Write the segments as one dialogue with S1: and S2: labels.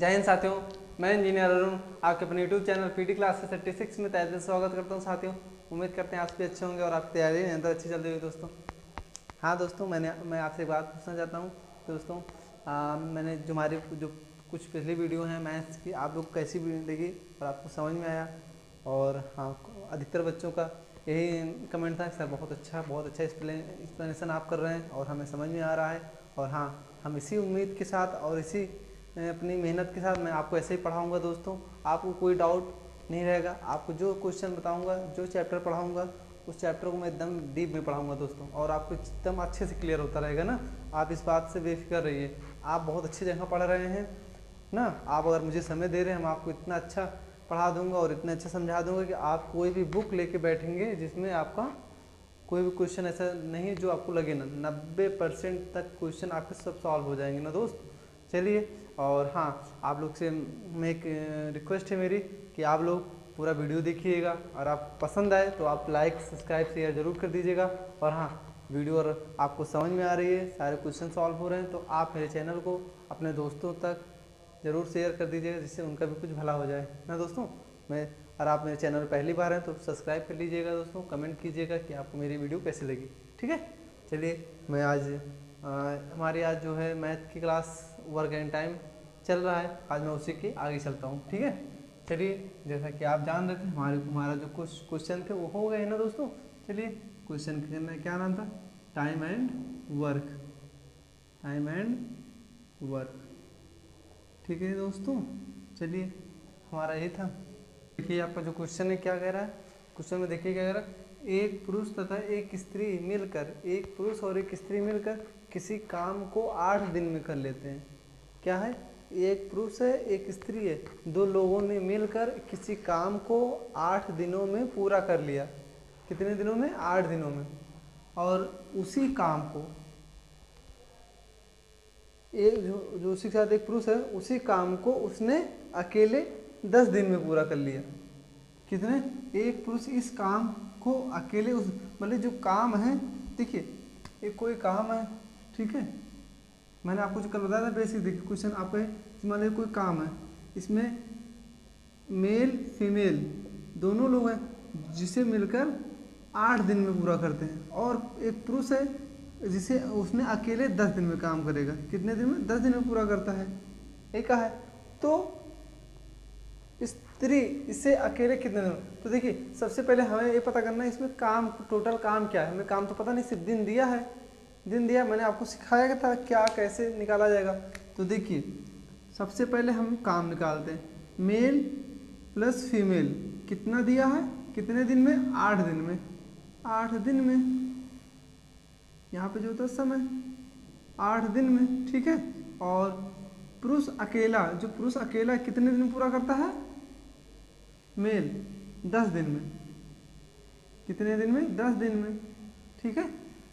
S1: जय हिंद साथियों, मैं इंजीनियर अरुण आपके अपने यूट्यूब चैनल पीटी क्लासेस 36 में तहे दिल से स्वागत करता हूं। साथियों, उम्मीद करते हैं आप भी अच्छे होंगे और आपकी तैयारी अंदर अच्छी चल रही होगी। दोस्तों हाँ दोस्तों, मैं आपसे एक बात पूछना चाहता हूं। दोस्तों मैंने जो हमारी जो कुछ पिछली वीडियो हैं मैथ्स की, आप लोग कैसी वीडियो देखी और आपको समझ में आया। और हाँ, अधिकतर बच्चों का यही कमेंट था, सर बहुत अच्छा एक्सप्लेनेशन आप कर रहे हैं और हमें समझ में आ रहा है। और हाँ, हम इसी उम्मीद के साथ और इसी अपनी मेहनत के साथ मैं आपको ऐसे ही पढ़ाऊंगा। दोस्तों आपको कोई डाउट नहीं रहेगा। आपको जो क्वेश्चन बताऊंगा, जो चैप्टर पढ़ाऊंगा, उस चैप्टर को मैं एकदम डीप में पढ़ाऊंगा दोस्तों, और आपको एकदम अच्छे से क्लियर होता रहेगा ना। आप इस बात से बेफिक्र रहिए, आप बहुत अच्छी जगह पढ़ रहे हैं ना। आप अगर मुझे समय दे रहे हैं, मैं आपको इतना अच्छा पढ़ा दूंगा और इतना अच्छा समझा दूंगा कि आप कोई भी बुक लेके बैठेंगे जिसमें आपका कोई भी क्वेश्चन ऐसा नहीं जो आपको लगे ना, 90% तक क्वेश्चन आपके सब सॉल्व हो जाएंगे ना दोस्त। चलिए, और हाँ, आप लोग से मैं एक रिक्वेस्ट है मेरी कि आप लोग पूरा वीडियो देखिएगा और आप पसंद आए तो आप लाइक सब्सक्राइब शेयर ज़रूर कर दीजिएगा। और हाँ, वीडियो अगर आपको समझ में आ रही है, सारे क्वेश्चन सॉल्व हो रहे हैं, तो आप मेरे चैनल को अपने दोस्तों तक ज़रूर शेयर कर दीजिएगा, जिससे उनका भी कुछ भला हो जाए ना दोस्तों। और आप मेरे चैनल पहली बार हैं तो सब्सक्राइब कर लीजिएगा दोस्तों। कमेंट कीजिएगा कि आपको मेरी वीडियो कैसी लगी, ठीक है। चलिए, मैं हमारी आज जो है मैथ की क्लास वर्क एंड टाइम चल रहा है, आज मैं उसी के आगे चलता हूँ, ठीक है। चलिए, जैसा कि आप जान रहे थे, हमारा जो कुछ क्वेश्चन थे वो हो गए ना दोस्तों। चलिए, क्वेश्चन का क्या नाम था? टाइम एंड वर्क, ठीक है दोस्तों। चलिए, हमारा ये था। देखिए आपका जो क्वेश्चन है क्या कह रहा है। क्वेश्चन में देखिए क्या कह रहा है। एक पुरुष तथा एक पुरुष और एक स्त्री मिलकर किसी काम को 8 दिन में कर लेते हैं। क्या है? एक पुरुष है, एक स्त्री है, दो लोगों ने मिलकर किसी काम को 8 दिनों में पूरा कर लिया। कितने दिनों में? 8 दिनों में। और उसी काम को जो उसी के साथ एक पुरुष है, उसी काम को उसने अकेले 10 दिन में पूरा कर लिया। कितने? एक पुरुष इस काम को अकेले मतलब जो काम है, देखिए एक कोई काम है, ठीक है। मैंने आपको जो कल बताया था बेसिक, देखिए क्वेश्चन आपके मान लीजिए कोई काम है, इसमें मेल फीमेल दोनों लोग हैं, जिसे मिलकर 8 दिन में पूरा करते हैं। और एक पुरुष है जिसे उसने अकेले 10 दिन में काम करेगा। कितने दिन में? 10 दिन में पूरा करता है, एक है। तो स्त्री इसे अकेले कितने दिन? तो देखिए, सबसे पहले हमें ये पता करना है इसमें काम, टोटल काम क्या है। हमें काम तो पता नहीं, सिर्फ दिन दिया है। दिन दिया, मैंने आपको सिखाया था क्या कैसे निकाला जाएगा। तो देखिए, सबसे पहले हम काम निकालते हैं। मेल प्लस फीमेल कितना दिया है, कितने दिन में? 8 दिन में। 8 दिन में, यहाँ पे जो होता है समय, 8 दिन में, ठीक है। और पुरुष अकेला, जो पुरुष अकेला कितने दिन पूरा करता है? मेल 10 दिन में। कितने दिन में? 10 दिन में, ठीक है।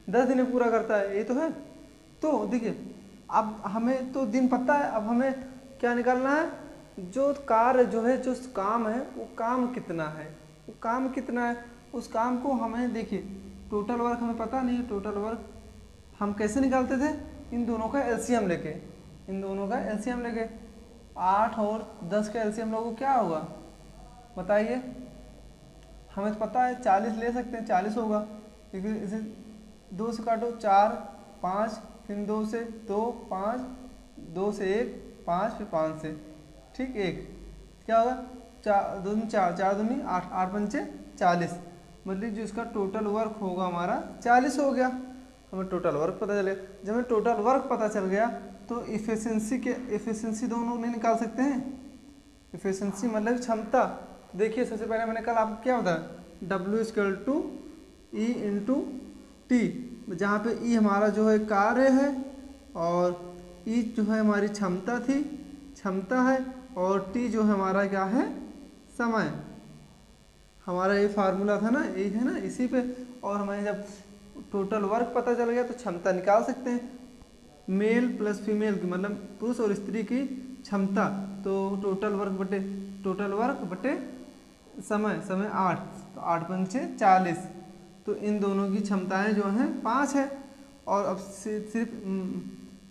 S1: 10 दिन में पूरा करता है, ये तो है। तो देखिए, अब हमें तो दिन पता है, अब हमें क्या निकालना है? जो कार्य जो है, जो काम है, वो काम कितना है, वो काम कितना है, उस काम को हमें देखिए टोटल वर्क हमें पता नहीं है। टोटल वर्क हम कैसे निकालते थे? इन दोनों का एलसीएम लेके, 8 और 10 का एलसीएम लोगों क्या होगा बताइए। हमें तो पता है 40 ले सकते हैं, 40 होगा। क्योंकि इसे 2 से काटो, 4 5, फिर 2 से 2 5, 2 से 1 5, फिर 5 से, ठीक, 1 क्या होगा? 4 2 4 दूनी 8, 8 पंचे 40। मतलब जो इसका टोटल वर्क होगा हमारा 40 हो गया। हमें टोटल वर्क पता चलेगा। जब हमें टोटल वर्क पता चल गया तो एफिशिएंसी दोनों नहीं निकाल सकते हैं। एफिशिएंसी मतलब क्षमता। देखिए, सबसे पहले मैंने कल आपको क्या बताया? W = E × T, जहाँ पे E हमारा जो है कार्य है और E जो है हमारी क्षमता है, और T जो है हमारा क्या है? समय। हमारा ये फार्मूला था ना, यही है ना, इसी पे। और हमें जब टोटल वर्क पता चल गया तो क्षमता निकाल सकते हैं। मेल प्लस फीमेल की मतलब पुरुष और स्त्री की क्षमता, तो टोटल वर्क बटे समय 8, तो 8 पंचे 40। तो इन दोनों की क्षमताएं जो हैं 5 है। और अब सिर्फ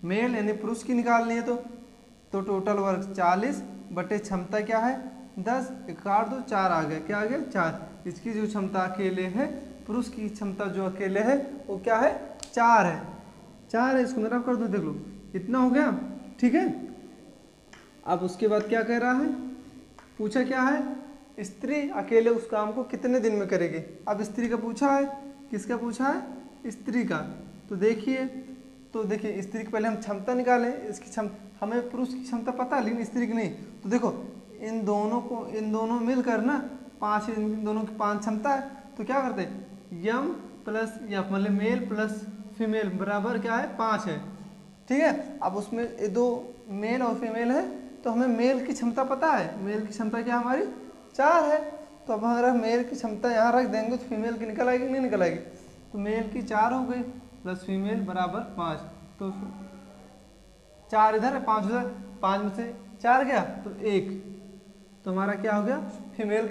S1: मेल यानी पुरुष की निकालनी है, तो तो टोटल वर्क 40 बटे क्षमता क्या है 10, काट दो 4 आ गया, क्या आ गया 4। इसकी जो क्षमता अकेले है, पुरुष की क्षमता जो अकेले है वो क्या है 4 है, 4 है। इसको मेरा कर दो, देख लो इतना हो गया, ठीक है। अब उसके बाद क्या कह रहा है, पूछा क्या है स्त्री अकेले उस काम को कितने दिन में करेगी। अब स्त्री का पूछा है, किसका पूछा है स्त्री का। तो देखिए स्त्री की पहले हम क्षमता निकालें, इसकी हमें पुरुष की क्षमता पता है लेकिन स्त्री की नहीं। तो देखो इन दोनों मिलकर ना 5, इन दोनों की 5 क्षमता है। तो क्या करते हैं यम प्लस एफ मतलब मेल प्लस फीमेल बराबर क्या है 5 है, ठीक है। अब उसमें 2 मेल और फीमेल है, तो हमें मेल की क्षमता पता है, मेल की क्षमता क्या हमारी 4 है। तो अब हमारा मेल की क्षमता यहाँ रख देंगे तो फीमेल की निकल आएगी नहीं निकल आएगी। तो मेल की 4 हो गई प्लस फीमेल बराबर 5, तो 4 इधर है 5 उधर, 5 में से 4 गया तो 1। तो हमारा क्या हो गया फीमेल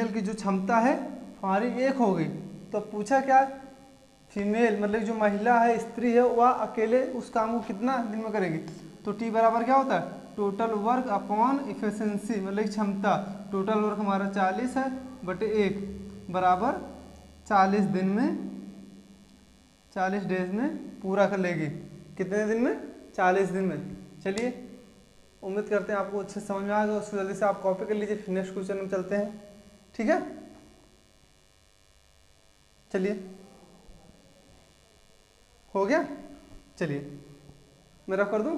S1: की जो क्षमता है हमारी 1 हो गई। तो पूछा क्या फीमेल मतलब जो महिला है स्त्री है वह अकेले उस काम को कितना दिन में करेगी। तो टी बराबर क्या होता है टोटल वर्क अपॉन इफिशिएंसी मतलब क्षमता। टोटल वर्क हमारा 40 है बटे 1 बराबर 40 दिन में 40 डेज में पूरा कर लेगी। कितने दिन में 40 दिन में। चलिए उम्मीद करते हैं आपको अच्छे समझ में आ गया। उसको जल्दी से आप कॉपी कर लीजिए, फिर नेक्स्ट क्वेश्चन में चलते हैं, ठीक है। चलिए हो गया, चलिए मैं रफ कर दूं,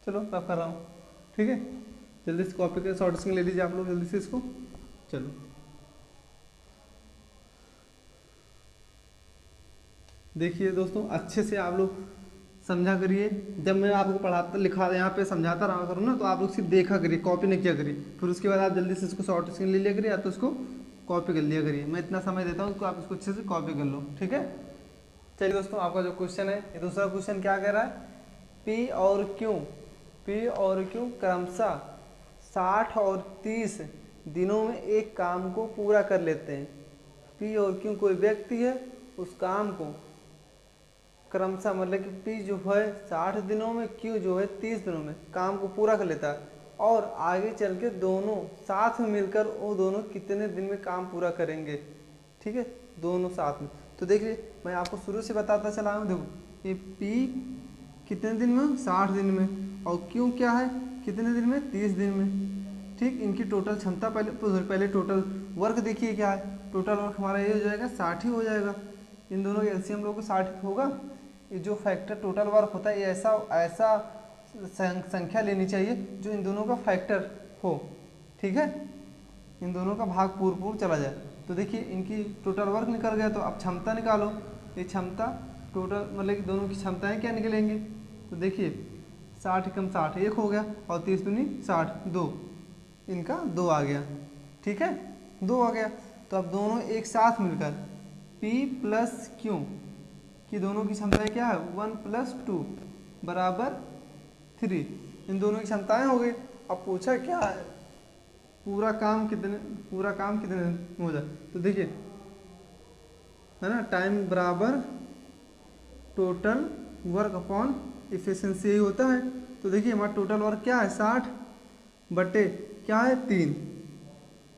S1: चलो रफ कर रहा हूँ, ठीक है। जल्दी से कॉपी कर शॉर्ट स्क्रीन ले लीजिए आप लोग जल्दी से इसको। चलो देखिए दोस्तों अच्छे से आप लोग समझा करिए। जब मैं आपको पढ़ाता लिखा यहाँ पे समझाता रहा करूँ ना तो आप लोग सिर्फ देखा करिए, कॉपी नहीं किया करिए। फिर उसके बाद आप जल्दी से इसको शॉर्ट स्क्रीन ले लिया करिए या तो उसको कॉपी कर लिया करिए। मैं इतना समय देता हूँ तो आप इसको अच्छे से कॉपी कर लो, ठीक है। चलिए दोस्तों आपका जो क्वेश्चन है ये दूसरा क्वेश्चन क्या कह रहा है, पी और क्यू क्रमशः 60 और 30 दिनों में एक काम को पूरा कर लेते हैं। पी और क्यू कोई व्यक्ति है, उस काम को क्रमशः मतलब कि पी जो है 60 दिनों में, क्यू जो है 30 दिनों में काम को पूरा कर लेता है। और आगे चल के दोनों साथ में मिलकर वो दोनों कितने दिन में काम पूरा करेंगे, ठीक है, दोनों साथ में। तो देखिए मैं आपको शुरू से बताता चला हूँ। देखो ये पी कितने दिन में 60 दिन में, और क्यू क्या है कितने दिन में 30 दिन में, ठीक। इनकी टोटल क्षमता पहले टोटल वर्क देखिए क्या है। टोटल वर्क हमारा ये हो जाएगा 60 ही हो जाएगा। इन दोनों के एलसीएम लोग को 60 होगा। ये जो फैक्टर टोटल वर्क होता है ये ऐसा संख्या लेनी चाहिए जो इन दोनों का फैक्टर हो, ठीक है, इन दोनों का भाग पूर्व चला जाए। तो देखिए इनकी टोटल वर्क निकल गया। तो अब क्षमता निकालो, ये क्षमता टोटल मतलब कि दोनों की क्षमताएं क्या निकलेंगी। तो देखिए 60 कम 60 1 हो गया और 30 दूनी 60 2, इनका 2 आ गया, ठीक है 2 आ गया। तो अब दोनों एक साथ मिलकर P प्लस Q की दोनों की क्षमताएं क्या है 1 + 2 बराबर 3, इन दोनों की क्षमताएं हो गई। अब पूछा क्या है पूरा काम कितने दिन हो जाए। तो देखिए है ना टाइम बराबर टोटल वर्क अपॉन इफिशिएंसी यही होता है। तो देखिए हमारा टोटल वर्क क्या है 60 बटे क्या है 3,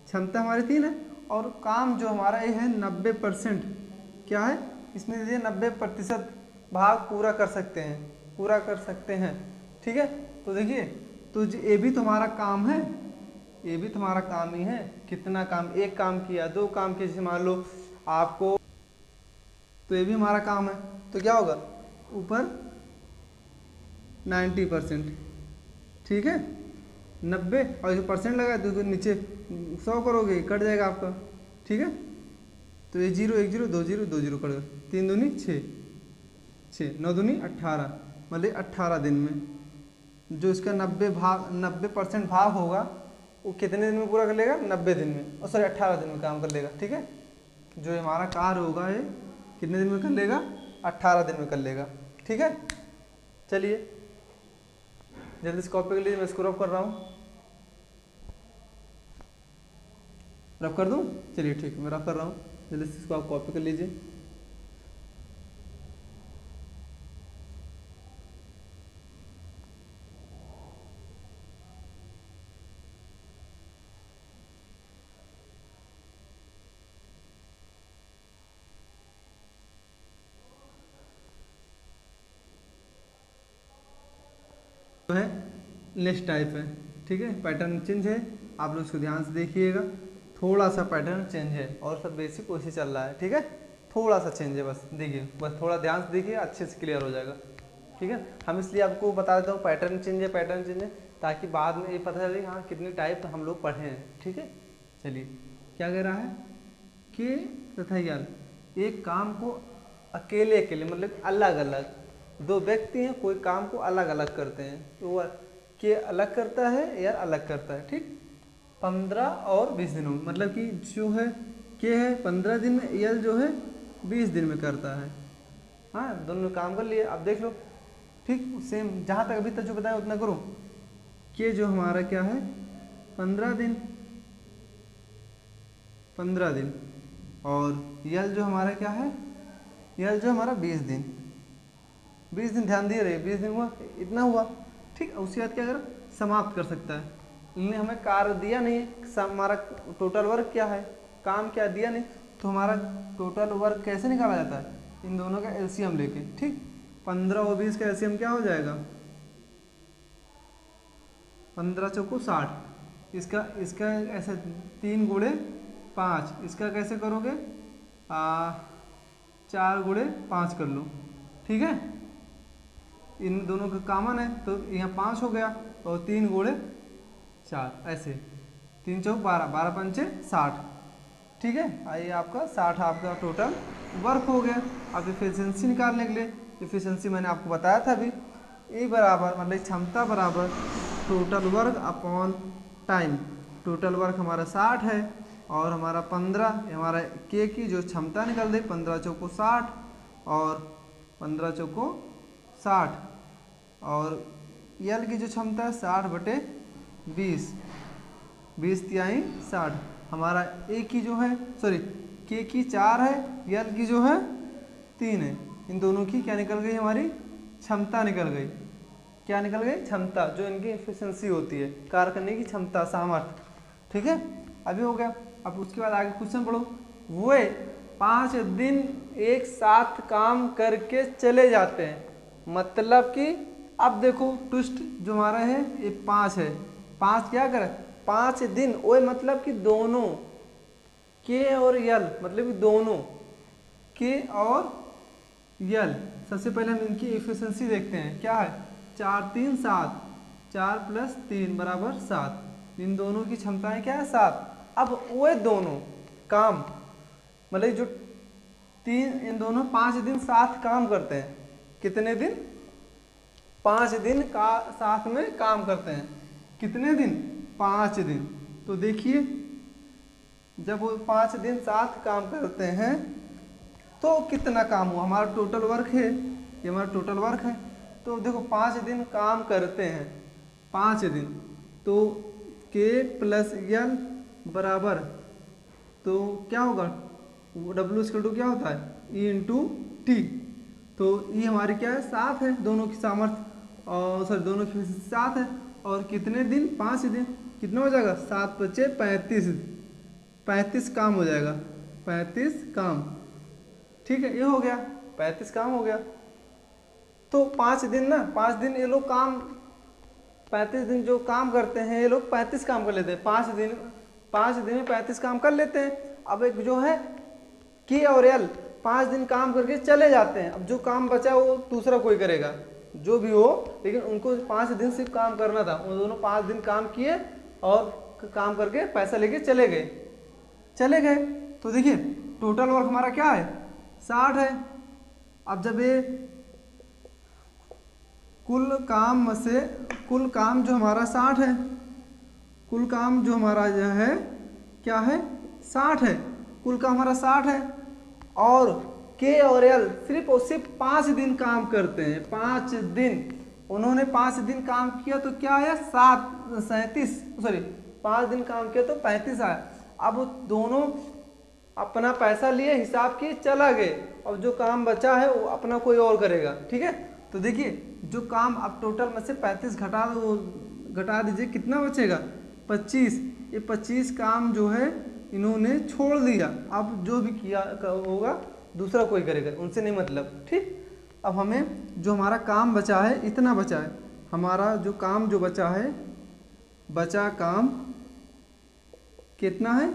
S1: क्षमता हमारी 3 है और काम जो हमारा ये है 90% क्या है इसमें दीजिए 90% भाग पूरा कर सकते हैं, ठीक है। तो देखिए तो ये भी तुम्हारा काम है, ये भी तुम्हारा काम ही है। कितना काम, एक काम किया 2 काम किया, जैसे मान लो आपको, तो ये भी हमारा काम है। तो क्या होगा ऊपर 90%, ठीक है 90 और जो परसेंट लगा तो नीचे 100 करोगे कट जाएगा आपका, ठीक है। तो ये 0 1 0 2 0 2 0 कट गया, 3 दूनी 6 9 दूनी 18 मतलब 18 दिन में जो इसका 90% भाग होगा वो कितने दिन में पूरा कर लेगा 90 दिन में, और सॉरी 18 दिन में काम कर लेगा, ठीक है। जो हमारा कार्य होगा ये कितने दिन में कर लेगा 18 दिन में कर लेगा, ठीक है। चलिए जल्दी से कॉपी कर लीजिए, मैं इसको रफ कर रहा हूँ, रफ कर दूँ, चलिए ठीक है मैं रफ कर रहा हूँ, जल्दी से इसको आप कॉपी कर लीजिए। है लिस्ट टाइप है, ठीक है। पैटर्न चेंज है, आप लोग इसको ध्यान से देखिएगा, थोड़ा सा पैटर्न चेंज है और सब बेसिक वैसे चल रहा है, ठीक है। थोड़ा सा चेंज है, बस देखिए, बस थोड़ा ध्यान से देखिए, अच्छे से क्लियर हो जाएगा, ठीक है। हम इसलिए आपको बता देता हूँ पैटर्न चेंज है, पैटर्न चेंज है, ताकि बाद में ये पता चले हाँ कितने टाइप हम लोग पढ़े हैं, ठीक है। चलिए क्या कह रहा है कि तथा यल एक काम को अकेले अकेले मतलब अलग अलग, दो व्यक्ति हैं कोई काम को अलग अलग करते हैं, तो वो के अलग करता है या अलग करता है, ठीक। 15 और 20 दिनों में, मतलब कि जो है के है 15 दिन में, यल जो है 20 दिन में करता है। हाँ, दोनों काम कर लिए, अब देख लो, ठीक। सेम जहाँ तक अभी तक जो बताया उतना करो। के जो हमारा क्या है 15 दिन, 15 दिन, और यल जो हमारा क्या है, यल जो हमारा 20 दिन, 20 दिन ध्यान दिए रहे, 20 दिन हुआ, इतना हुआ, ठीक। उसके बाद क्या कर समाप्त कर सकता है, इन्हें हमें कार्य दिया नहीं है, हमारा टोटल वर्क क्या है, काम क्या दिया नहीं, तो हमारा टोटल वर्क कैसे निकाला जाता है, इन दोनों का एलसीएम लेके, ठीक। 15 और 20 का एलसीएम क्या हो जाएगा 15 चौको 60, इसका ऐसे 3 गुणे 5, इसका कैसे करोगे 4 गुणे 5 कर लो, ठीक है। इन दोनों का कॉमन है तो यहाँ 5 हो गया और 3 गुणे 4, ऐसे 3 चौक 12, 12 पंचे 60, ठीक है। आइए आपका 60 आपका टोटल वर्क हो गया। अब एफिशिएंसी निकालने के लिए, एफिशिएंसी मैंने आपको बताया था अभी, ए बराबर मतलब क्षमता बराबर total work upon time. Total work हमारा 60 है और हमारा 15, हमारा के की जो क्षमता निकल गई 15 चौको 60 और 15 चौको 60, और यल की जो क्षमता है 60/20, 20 तिहाई 60। हमारा ए की जो है सॉरी के की 4 है, यल की जो है 3 है, इन दोनों की क्या निकल गई हमारी क्षमता निकल गई, क्या निकल गई क्षमता, जो इनकी एफिशिएंसी होती है, कार्य करने की क्षमता, सामर्थ्य, ठीक है। अभी हो गया। अब उसके बाद आगे क्वेश्चन पढ़ो, वो 5 दिन एक साथ काम करके चले जाते हैं, मतलब कि अब देखो ट्विस्ट जो हमारा है ये 5 है, 5 क्या करे 5 दिन, वो मतलब कि दोनों के और यल, मतलब कि दोनों के और यल। सबसे पहले हम इनकी एफिशिएंसी देखते हैं, क्या है 4 3 7, 4 + 3 = 7, इन दोनों की क्षमताएं क्या है 7। अब वो दोनों काम मतलब जो इन दोनों 5 दिन साथ काम करते हैं, कितने दिन 5 दिन का साथ में काम करते हैं, कितने दिन 5 दिन। तो देखिए जब वो 5 दिन साथ काम करते हैं तो कितना काम हुआ, हमारा टोटल वर्क है, ये हमारा टोटल वर्क है। तो देखो 5 दिन काम करते हैं, 5 दिन, तो के + यल बराबर, तो क्या होगा W क्या होता है E/T। तो ये हमारी क्या है 7 है, दोनों की सामर्थ्य और सॉरी दोनों की 7 है, और कितने दिन 5 दिन, कितना हो जाएगा 7 × 5 = 35, 35 काम हो जाएगा, 35 काम, ठीक है। ये हो गया 35 काम हो गया। तो 5 दिन ना, 5 दिन ये लोग काम, 35 दिन जो काम करते हैं ये लोग 35 काम कर लेते हैं, 5 दिन में 35 काम कर लेते हैं। अब एक जो है के और यल 5 दिन काम करके चले जाते हैं, अब जो काम बचा वो दूसरा कोई करेगा, जो भी हो, लेकिन उनको 5 दिन सिर्फ काम करना था, उन दोनों 5 दिन काम किए और काम करके पैसा लेके चले गए। तो देखिए टोटल वर्क हमारा क्या है 60 है। अब जब ये कुल काम जो हमारा 60 है, कुल काम जो हमारा जो है क्या है 60 है, कुल काम हमारा 60 है, और के और यल सिर्फ और सिर्फ 5 दिन काम करते हैं, 5 दिन, उन्होंने 5 दिन काम किया तो क्या आया 5 दिन काम किया तो 35 आया। अब दोनों अपना पैसा लिए, हिसाब किए, चला गए, अब जो काम बचा है वो अपना कोई और करेगा, ठीक है। तो देखिए जो काम अब टोटल में से 35 घटा दीजिए, कितना बचेगा 25। ये 25 काम जो है इन्होंने छोड़ दिया, अब जो भी किया होगा दूसरा कोई करेगा, उनसे नहीं मतलब, ठीक। अब हमें जो हमारा काम बचा है इतना बचा है, हमारा जो काम जो बचा है, बचा काम कितना है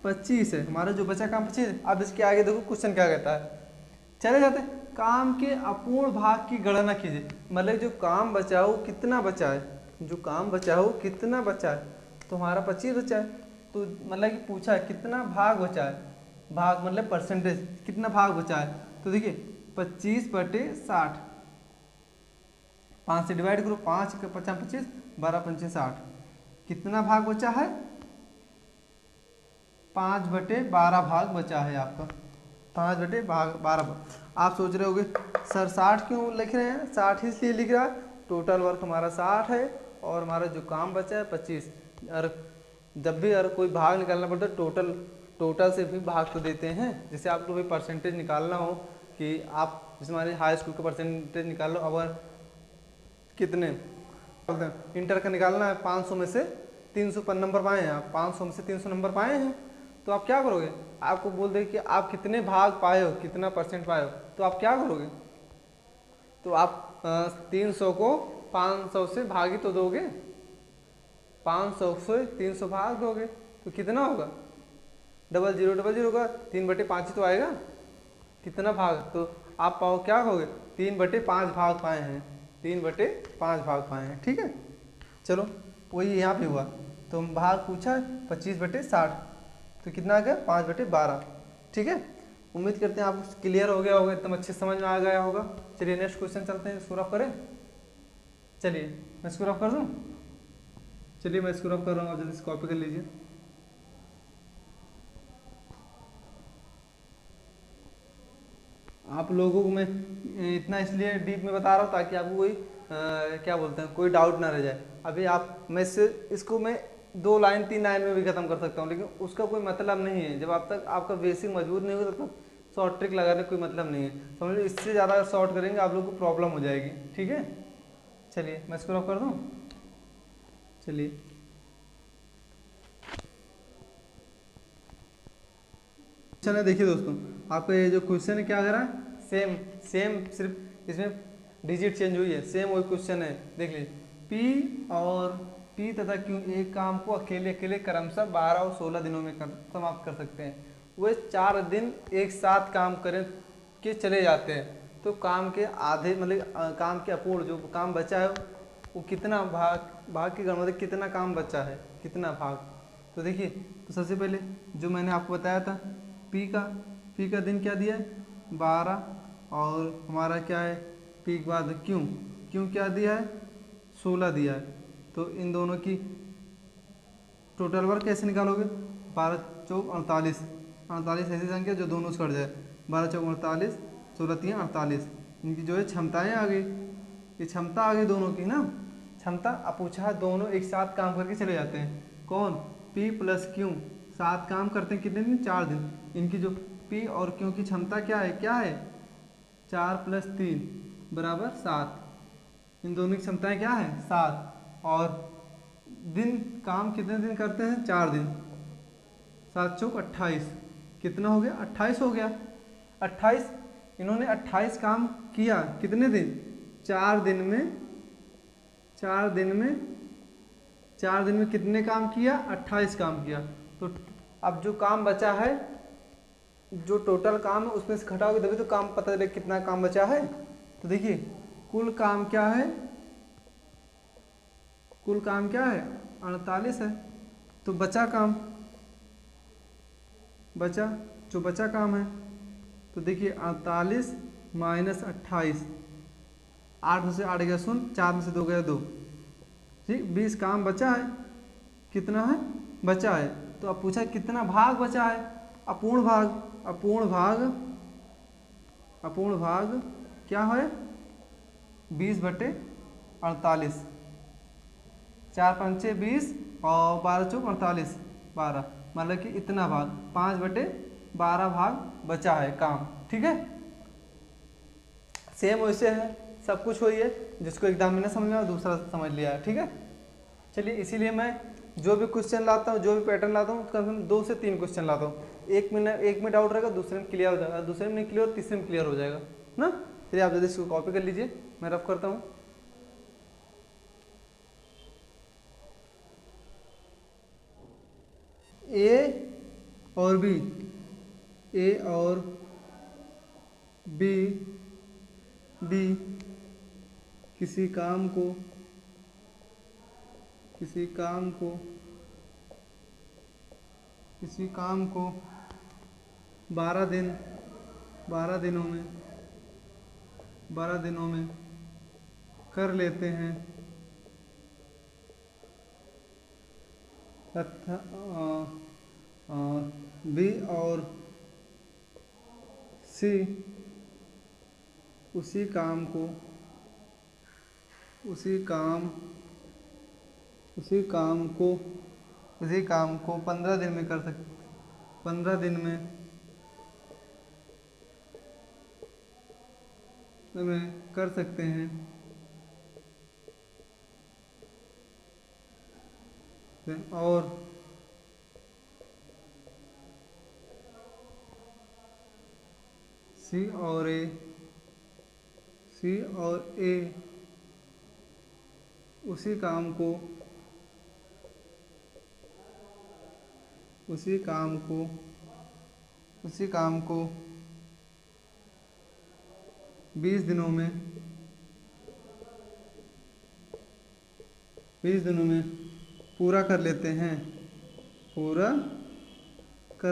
S1: 25 है। हमारा जो बचा काम 25 है। अब इसके आगे देखो क्वेश्चन क्या कहता है, चले जाते हैं। काम के अपूर्ण भाग की गणना कीजिए। मतलब जो काम बचा हो कितना बचा है, जो काम बचा हो कितना बचा है, तो हमारा 25 बचा है। तो मतलब कि पूछा है कितना भाग बचा है, भाग मतलब परसेंटेज, कितना भाग बचा है। तो देखिए 25/60, 5 से डिवाइड करो, 5 का 50 25, 12 पंचे 60, कितना भाग बचा है 5/12 भाग बचा है आपका, 5/12। आप सोच रहे होगे सर 60 क्यों लिख रहे हैं, 60 इसलिए लिख रहा है, टोटल वर्क हमारा 60 है और हमारा जो काम बचा है 25। और जब भी अगर कोई भाग निकालना पड़ता है टोटल से भी भाग तो देते हैं। जैसे आपको भी परसेंटेज निकालना हो कि आप जैसे हमारे हाई स्कूल का परसेंटेज निकाल लो, अगर कितने इंटर का निकालना है, 500 में से 300 पर नंबर पाए हैं आप, 500 में से 300 नंबर पाए हैं, तो आप क्या करोगे, आपको बोल दे कि आप कितने भाग पाए हो, कितना परसेंट पाए हो, तो आप क्या करोगे, तो आप 300 को 500 से भाग ही तो दोगे, 500 से 300 भाग दोगे, तो कितना होगा 0000 होगा, 3/5 ही तो आएगा, कितना भाग, तो आप पाओ क्या कहोगे 3/5 भाग पाए हैं, 3/5 भाग पाए हैं। ठीक है, चलो वही यहाँ पे हुआ, तो भाग पूछा है 25/60, तो कितना आ गया 5/12। ठीक है, उम्मीद करते हैं आपको क्लियर हो गया होगा, एकदम अच्छे समझ में आ गया होगा। चलिए नेक्स्ट क्वेश्चन चलते हैं, इसको रफ करें। चलिए मैं इसको रफ कर दूँ, चलिए मैं इसको रफ कर रहा हूँ, आप जल्दी से कॉपी कर लीजिए। आप लोगों को मैं इतना इसलिए डीप में बता रहा हूँ ताकि आपको कोई क्या बोलते हैं, कोई डाउट ना रह जाए। अभी आप मैं इसको मैं 2 लाइन 3 लाइन में भी खत्म कर सकता हूँ, लेकिन उसका कोई मतलब नहीं है। जब आप तक आपका बेसिक मजबूत नहीं होगा तब तक शॉर्ट ट्रिक लगाने का कोई मतलब नहीं है, समझ लो। इससे ज़्यादा शॉर्ट करेंगे आप लोग को प्रॉब्लम हो जाएगी। ठीक है, चलिए मैं इसको रफ कर दूँ। चलिए क्वेश्चन है, देखिए दोस्तों, आपका ये जो क्वेश्चन है क्या कर रहा है, सेम सिर्फ इसमें डिजिट चेंज हुई है, सेम वही क्वेश्चन है। देख लीजिए, पी और पी तथा क्यू एक काम को अकेले अकेले क्रमशः 12 और 16 दिनों में समाप्त कर सकते हैं। वे 4 दिन एक साथ काम करें के चले जाते हैं, तो काम के आधे मतलब काम के अपूर्ण जो काम बचा है वो कितना भाग की गणना, मतलब कितना काम बचा है, कितना भाग। तो देखिए, तो सबसे पहले जो मैंने आपको बताया था पी का दिन क्या दिया है 12, और हमारा क्या है पी के बाद क्यों क्या दिया है 16 दिया है। तो इन दोनों की टोटल वर्क कैसे निकालोगे, 12 चौक 48, 48 ऐसी संख्या जो दोनों से कट जाए, 12 चौक 48, 16 3 48, इनकी जो है क्षमताएँ आ गई, ये क्षमता आ गई दोनों की ना, क्षमता। अब पूछा है दोनों एक साथ काम करके चले जाते हैं, कौन पी प्लस क्यू साथ काम करते हैं कितने दिन 4 दिन। इनकी जो पी और क्यू की क्षमता क्या है 4 + 3 = 7, इन दोनों की क्षमताएं क्या है 7, और दिन काम कितने दिन करते हैं 4 दिन, 7 चौक 28, कितना हो गया 28 हो गया। 28 इन्होंने 28 काम किया कितने दिन 4 दिन में, 4 दिन में कितने काम किया 28 काम किया। तो अब जो काम बचा है, जो टोटल काम है उसमें से घटाओगे तभी तो काम पता चले कितना काम बचा है। तो देखिए कुल काम क्या है, कुल काम क्या है 48 है, तो बचा काम जो बचा काम है, तो देखिए 48 - 28, 8 में से 8 गया 0, 4 में से 2 गया 2, ठीक 20 काम बचा है, कितना है बचा है। तो अब पूछा कितना भाग बचा है, अपूर्ण भाग क्या है 20/48, 4 पंचे 20 और 12 चौक 48, 12, मतलब कि इतना भाग 5/12 भाग बचा है काम। ठीक है, सेम वैसे है, सब कुछ वही है, जिसको एग्जाम में ना समझ में आया दूसरा समझ लिया है। ठीक है, चलिए इसीलिए मैं जो भी क्वेश्चन लाता हूँ, जो भी पैटर्न लाता हूँ, कम से कम 2 से 3 क्वेश्चन लाता हूँ। एक में डाउट रहेगा, दूसरे में क्लियर हो जाएगा, दूसरे में नहीं क्लियर, तीसरे में क्लियर हो जाएगा ना। चलिए आप जल्दी इसको कॉपी कर लीजिए, मैं रफ करता हूँ। ए और बी, ए और बी किसी काम को 12 दिनों में कर लेते हैं तथा बी और सी उसी काम को 15 दिन में कर सकते 15 दिन में कर सकते हैं। और सी और ए उसी काम को 20 दिनों में पूरा कर लेते हैं तो ए उस काम को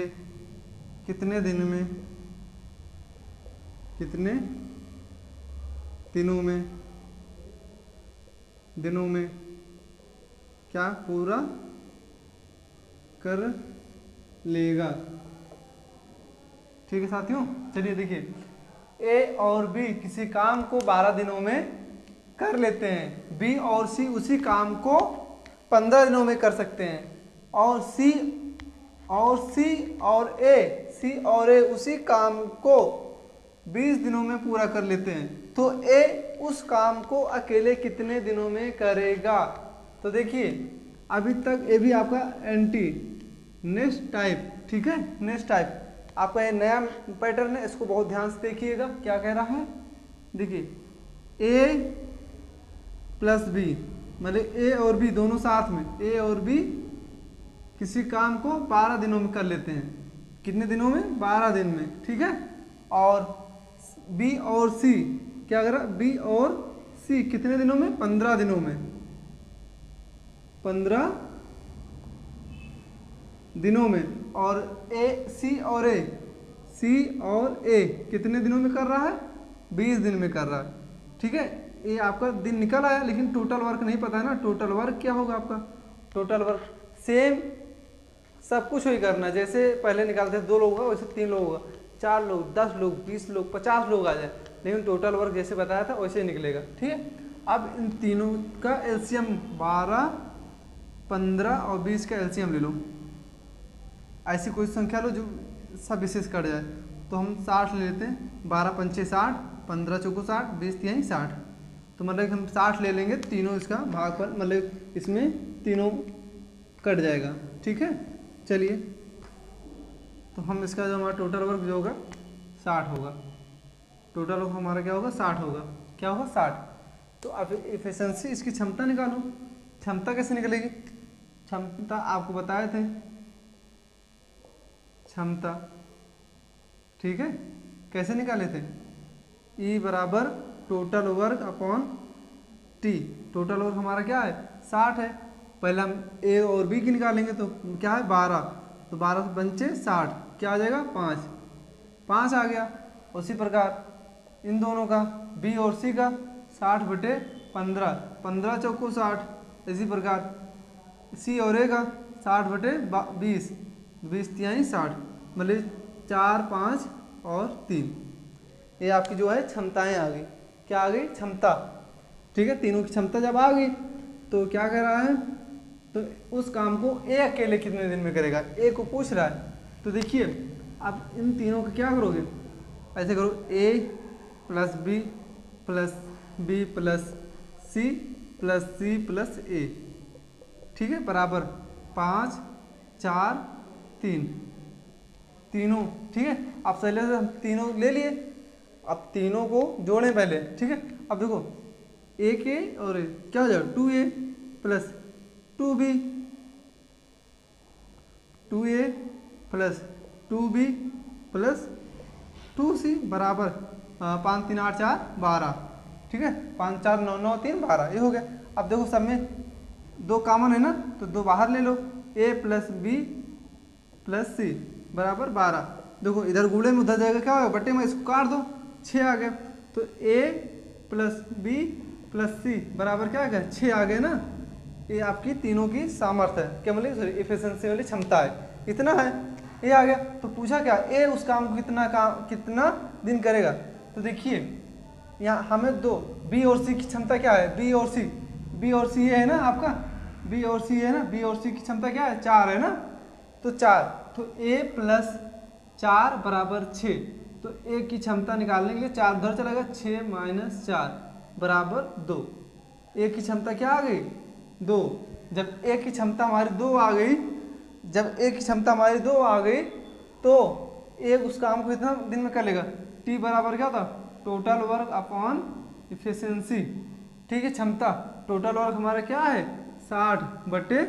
S1: अकेले कितने दिनों में क्या पूरा कर लेगा। ठीक है साथियों, चलिए देखिए, ए और बी किसी काम को 12 दिनों में कर लेते हैं, बी और सी उसी काम को 15 दिनों में कर सकते हैं, और सी और ए उसी काम को 20 दिनों में पूरा कर लेते हैं, तो ए उस काम को अकेले कितने दिनों में करेगा। तो देखिए अभी तक ए भी आपका एंटी नेक्स्ट टाइप, ठीक है, नेक्स्ट टाइप आपका ये नया पैटर्न है, इसको बहुत ध्यान से देखिएगा क्या कह रहा है। देखिए ए प्लस बी मतलब ए और बी दोनों साथ में, ए और बी किसी काम को 12 दिनों में कर लेते हैं। कितने दिनों में? 12 दिन में, ठीक है। और बी और सी क्या कर रहा है, बी और सी कितने दिनों में? 15 दिनों में, 15 दिनों में। और सी और ए कितने दिनों में कर रहा है? 20 दिन में कर रहा है, ठीक है। ये आपका दिन निकल आया, लेकिन टोटल वर्क नहीं पता है ना। टोटल वर्क क्या होगा आपका? टोटल वर्क सेम सब कुछ वही करना, जैसे पहले निकालते थे 2 लोग होगा, वैसे 3 लोग होगा, 4 लोग, 10 लोग, 20 लोग, 50 लोग आ जाए, लेकिन टोटल वर्क जैसे बताया था वैसे ही निकलेगा, ठीक है। अब इन तीनों का एलसीएम 12, 15 और 20 का एलसीएम ले लो। ऐसी कोई संख्या लो जो सब विशेष कट जाए, तो हम 60 ले लेते हैं। 12 पंचे 60, 15 चौको 60, 20 तिहाई 60, तो मतलब हम 60 ले लेंगे, तीनों इसका भागफल मतलब इसमें तीनों कट जाएगा, ठीक है। चलिए तो हम इसका जो हमारा टोटल वर्क जो होगा 60 होगा। टोटल वर्क हमारा क्या होगा? 60 होगा। क्या होगा? 60। तो अब एफिशिएंसी, इसकी क्षमता निकालो। क्षमता कैसे निकलेगी? क्षमता आपको बताए थे, क्षमता, ठीक है, कैसे निकाले थे? E बराबर total work upon T. Total work हमारा क्या है? 60 है। पहले हम ए और बी की निकालेंगे, तो क्या है? 12, तो 12 पंचे 60, क्या आ जाएगा? 5 आ गया। उसी प्रकार इन दोनों का बी और सी का 60/15, 15 चौको 60। इसी प्रकार सी और ए का 60/20, 20 तिहाई 60, मतलब 4, 5 और 3। ये आपकी जो है क्षमताएं आ गई। क्या आ गई? क्षमता, ठीक है। तीनों की क्षमता जब आ गई तो क्या कह रहा है? तो उस काम को ए अकेले कितने दिन में करेगा, ए को पूछ रहा है। तो देखिए अब इन तीनों का क्या करोगे? ऐसे करो, A plus B plus C plus C plus A, ठीक है, बराबर 5 4 3, तीनों, ठीक है। अब पहले से हम तीनों ले लिए, अब तीनों को जोड़ें पहले, ठीक है। अब देखो एक ए और क्या हो जाएगा 2a plus 2b, 2a plus 2b plus 2c बराबर 5 3 8 4 12, ठीक है। 5 4 9 9 3 12, ये हो गया। अब देखो सब में दो कॉमन है ना, तो दो बाहर ले लो, a प्लस बी प्लस सी बराबर 12। देखो इधर गुणे में उधर जाएगा, क्या होगा बट्टे में, इसको काट दो, 6 आ गया। तो a प्लस बी प्लस सी बराबर क्या आ गया 6 आ गए ना। ये आपकी तीनों की सामर्थ्य है, क्या बोले, सॉरी इफिशिएंसी वाली क्षमता है, इतना है, ये आ गया। तो पूछा क्या, ए उस काम को कितना दिन करेगा। तो देखिए यहाँ हमें दो बी और सी की क्षमता क्या है, बी और सी है ना आपका, बी और सी है ना, बी और सी की क्षमता क्या है 4 है ना, तो 4, तो ए प्लस 4 बराबर 6। तो ए की क्षमता निकालने के लिए 4 उधर चला गया, 6 माइनस 4 बराबर 2। ए की क्षमता क्या आ गई 2। जब ए की क्षमता हमारी 2 आ गई, जब ए की क्षमता हमारी 2 आ गई, तो ए उस काम को कितना दिन में कर लेगा, टी बराबर क्या था टोटल वर्क अपॉन इफिशिएंसी, ठीक है। क्षमता टोटल वर्क हमारा क्या है 60 बटे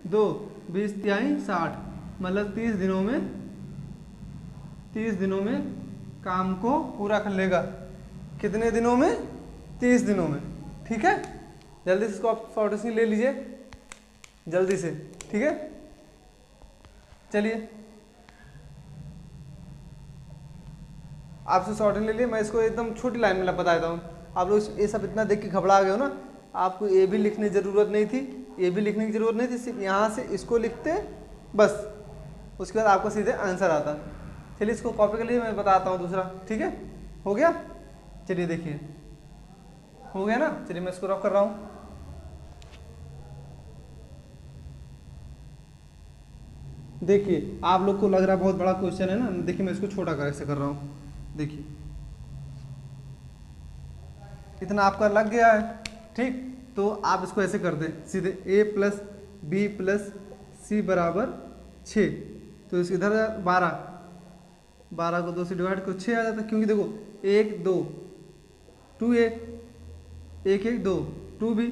S1: 2, 20 तिहाई 60, मतलब 30 दिनों में काम को पूरा कर लेगा। कितने दिनों में, 30 दिनों में, ठीक है। जल्दी से इसको आप शॉर्टेज ले लीजिए जल्दी से, ठीक है। चलिए आपसे शॉर्टेज ले लिए, मैं इसको एकदम छोटी लाइन में बता देता हूँ। आप लोग ये सब इतना देख के घबरा गए हो ना, आपको ए भी लिखने की ज़रूरत नहीं थी, ए भी लिखने की ज़रूरत नहीं थी, सिर्फ यहाँ से इसको लिखते बस, उसके बाद आपको सीधे आंसर आता। चलिए इसको कॉपी कर लीजिए, मैं बताता हूँ दूसरा, ठीक है। हो गया, चलिए देखिए हो गया ना। चलिए मैं इसको रॉक कर रहा हूँ। देखिए आप लोग को लग रहा है बहुत बड़ा क्वेश्चन है ना, देखिए मैं इसको छोटा कैसे कर रहा हूँ, देखिए इतना आपका लग गया है, ठीक। तो आप इसको ऐसे कर दें सीधे, a प्लस बी प्लस सी बराबर 6, तो इस इधर 12 को 2 से डिवाइड करो 6 आ जाता है, क्योंकि देखो 1 2 2a 1 1 2 2b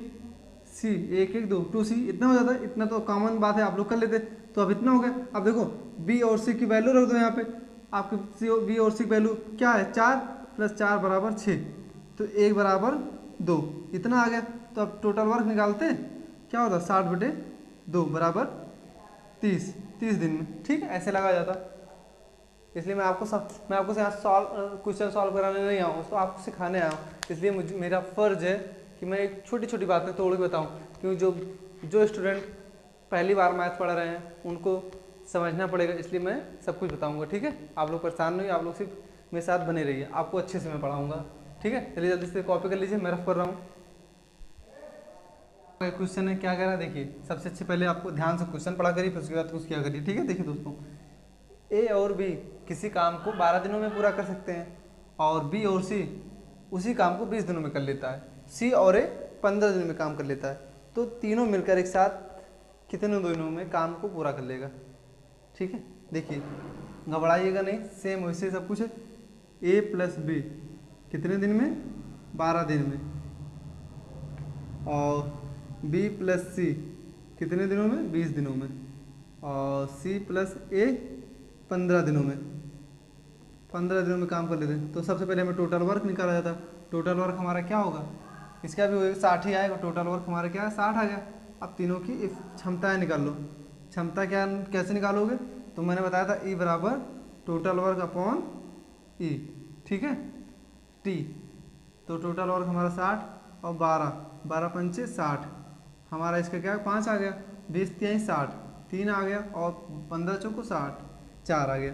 S1: सी 1 1 2 2c, इतना हो जाता है। इतना तो कॉमन बात है, आप लोग कर लेते। तो अब इतना हो गया। अब देखो b और c की वैल्यू रख दो यहाँ पे, आपकी b और c की वैल्यू क्या है 4 प्लस 4 बराबर 6, तो 1 बराबर 2, इतना आ गया। तो अब टोटल वर्क निकालते हैं, क्या होता है 60 बटे 2 बराबर 30 दिन में, ठीक है, ऐसे लगा जाता। इसलिए मैं आपको यहाँ क्वेश्चन सॉल्व कराने नहीं आया हूँ, तो आपको सिखाने आया हूँ। इसलिए मुझे मेरा फ़र्ज़ है कि मैं एक छोटी छोटी बातें तोड़ के बताऊँ, क्योंकि जो स्टूडेंट पहली बार मैथ पढ़ रहे हैं उनको समझना पड़ेगा, इसलिए मैं सब कुछ बताऊँगा, ठीक है। आप लोग परेशान नहीं, आप लोग सिर्फ मेरे साथ बने रहिए, आपको अच्छे से मैं पढ़ाऊँगा, ठीक है। चलिए जल्दी से कॉपी कर लीजिए, मैं रफ कर रहा हूँ। क्वेश्चन है, क्या कह रहा है देखिए। सबसे अच्छे पहले आपको ध्यान से क्वेश्चन पढ़ा करिए, फिर उसके बाद कुछ क्या करिए, ठीक है। देखिए दोस्तों, ए और बी किसी काम को 12 दिनों में पूरा कर सकते हैं, और बी और सी उसी काम को 20 दिनों में कर लेता है, सी और ए 15 दिनों में काम कर लेता है। तो तीनों मिलकर एक साथ कितने दिनों में काम को पूरा कर लेगा, ठीक है। देखिए घबराइएगा नहीं, सेम वैसे सब कुछ है। ए प्लस बी कितने दिन में 12 दिन में, और बी प्लस सी कितने दिनों में 20 दिनों में, और सी प्लस ए 15 दिनों में, 15 दिनों में काम कर लेते हैं। तो सबसे पहले हमें टोटल वर्क निकाला जाता है। टोटल वर्क हमारा क्या होगा, इसका भी 60 ही आएगा। टोटल वर्क हमारा क्या है 60 आ गया। अब तीनों की क्षमताएँ निकाल लो। क्षमता क्या कैसे निकालोगे, तो मैंने बताया था ई बराबर टोटल वर्क अपॉन ई, ठीक है, टी। तो टोटल वर्क हमारा 60 और 12 पंचे 60, हमारा इसका क्या 5 आ गया, 20 तिहाई 60, 3 आ गया, और 15 चौको 60, 4 आ गया।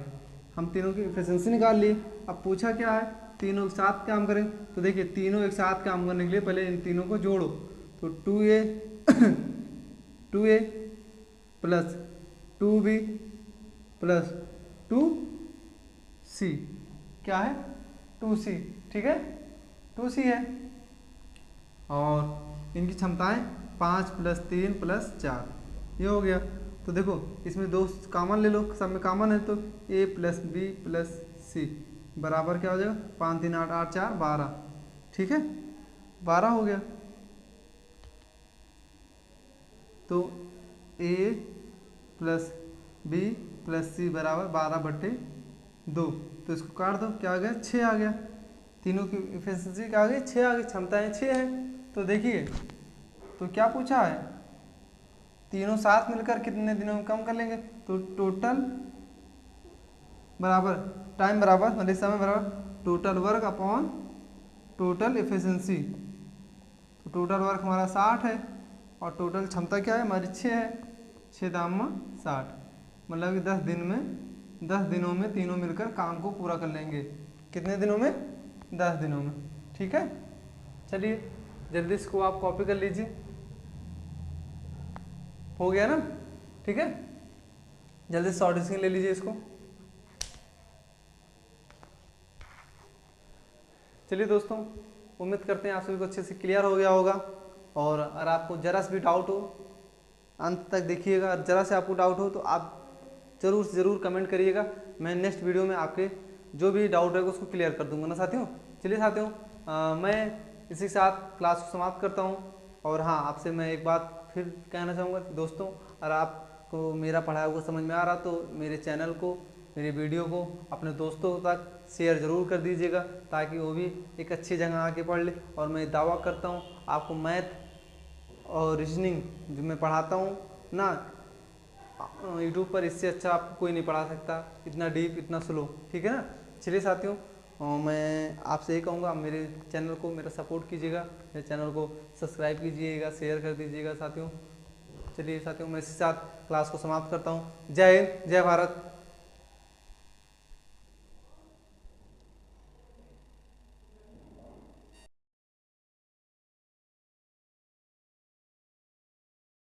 S1: हम तीनों की एफिशिएंसी निकाल लिए। अब पूछा क्या है, तीनों एक साथ काम करें। तो देखिए तीनों एक साथ काम करने के लिए पहले इन तीनों को जोड़ो। तो 2a plus 2b plus 2c क्या है 2c, ठीक है, 2c है। और इनकी क्षमताएं 5 + 3 + 4, ये हो गया। तो देखो इसमें दो कॉमन ले लो, सब में कॉमन है, तो A + B + C बराबर क्या हो जाएगा, 5 3 8 8 4 12, ठीक है, 12 हो गया। तो A + B + C बराबर 12/2, तो इसको काट दो, क्या आ गया, 6 आ गया। तीनों की एफिशिएंसी क्या आ गई, 6 आ गई, क्षमताएं 6 है। तो देखिए, तो क्या पूछा है, तीनों साथ मिलकर कितने दिनों में कम कर लेंगे, तो टोटल बराबर टाइम बराबर मतलब समय बराबर total work upon total efficiency. तो टोटल वर्क हमारा 60 है और टोटल क्षमता क्या है हमारी 6 है, 6 दाम 60, मतलब कि 10 दिनों में तीनों मिलकर काम को पूरा कर लेंगे। कितने दिनों में, 10 दिनों में, ठीक है। चलिए जल्दी इसको आप कॉपी कर लीजिए, हो गया ना, ठीक है। जल्दी शॉर्ट डिस्कशन ले लीजिए इसको। चलिए दोस्तों, उम्मीद करते हैं आप सभी को अच्छे से क्लियर हो गया होगा, और अगर आपको जरा सा भी डाउट हो अंत तक देखिएगा, और जरा से आपको डाउट हो तो आप जरूर से ज़रूर कमेंट करिएगा, मैं नेक्स्ट वीडियो में आपके जो भी डाउट रहेगा उसको क्लियर कर दूंगा ना साथियों। चलिए साथियों, मैं इसी के साथ क्लास को समाप्त करता हूँ। और हाँ, आपसे मैं एक बात फिर कहना चाहूँगा कि दोस्तों, अगर आपको मेरा पढ़ाया हुआ समझ में आ रहा तो मेरे चैनल को, मेरे वीडियो को अपने दोस्तों तक शेयर ज़रूर कर दीजिएगा, ताकि वो भी एक अच्छी जगह आके पढ़ ले। और मैं दावा करता हूँ आपको मैथ और रीजनिंग जो मैं पढ़ाता हूँ ना यूट्यूब पर, इससे अच्छा आपको कोई नहीं पढ़ा सकता, इतना डीप, इतना स्लो, ठीक है ना। चलिए साथियों, मैं आपसे ये कहूँगा, आप मेरे चैनल को मेरा सपोर्ट कीजिएगा, मेरे चैनल को सब्सक्राइब कीजिएगा, शेयर कर दीजिएगा साथियों। चलिए साथियों, मैं इसी साथ क्लास को समाप्त करता हूँ। जय हिंद, जय भारत।